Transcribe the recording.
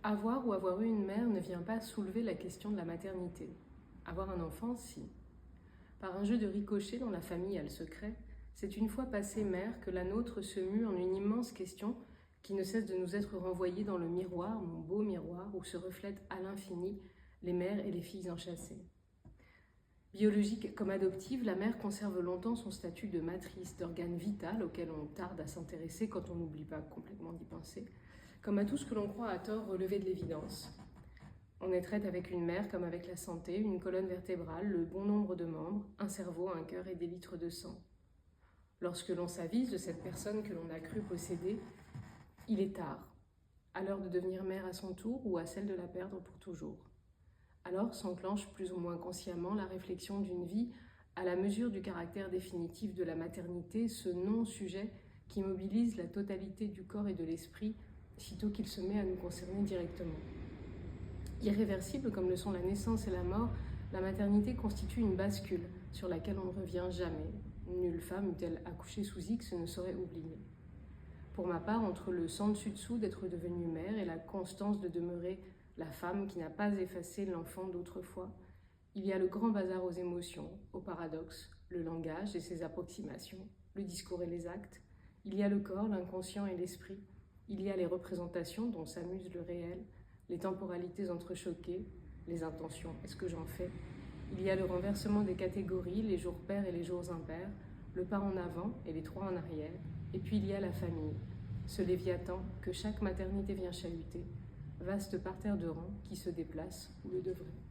Avoir ou avoir eu une mère ne vient pas soulever la question de la maternité. Avoir un enfant, si. Par un jeu de ricochet dans la famille a le secret, c'est une fois passée mère que la nôtre se mue en une immense question qui ne cesse de nous être renvoyée dans le miroir, mon beau miroir, où se reflètent à l'infini les mères et les filles enchâssées. Biologique comme adoptive, la mère conserve longtemps son statut de matrice, d'organe vital auquel on tarde à s'intéresser quand on n'oublie pas complètement d'y penser, comme à tout ce que l'on croit à tort relever de l'évidence. On est traite avec une mère comme avec la santé, une colonne vertébrale, le bon nombre de membres, un cerveau, un cœur et des litres de sang. Lorsque l'on s'avise de cette personne que l'on a cru posséder, il est tard, à l'heure de devenir mère à son tour ou à celle de la perdre pour toujours. Alors s'enclenche plus ou moins consciemment la réflexion d'une vie à la mesure du caractère définitif de la maternité, ce non-sujet qui mobilise la totalité du corps et de l'esprit, sitôt qu'il se met à nous concerner directement. Irréversible comme le sont la naissance et la mort, la maternité constitue une bascule sur laquelle on ne revient jamais. Nulle femme, eût-elle accouché sous X, ne saurait oublier. Pour ma part, entre le sans dessus-dessous d'être devenue mère et la constance de demeurer la femme qui n'a pas effacé l'enfant d'autrefois, il y a le grand bazar aux émotions, aux paradoxes, le langage et ses approximations, le discours et les actes. Il y a le corps, l'inconscient et l'esprit. Il y a les représentations dont s'amuse le réel, les temporalités entrechoquées, les intentions, est-ce que j'en fais? Il y a le renversement des catégories, les jours pairs et les jours impairs, le pas en avant et les trois en arrière. Et puis il y a la famille, ce léviathan que chaque maternité vient chahuter, vaste parterre de rangs qui se déplace où le devrait.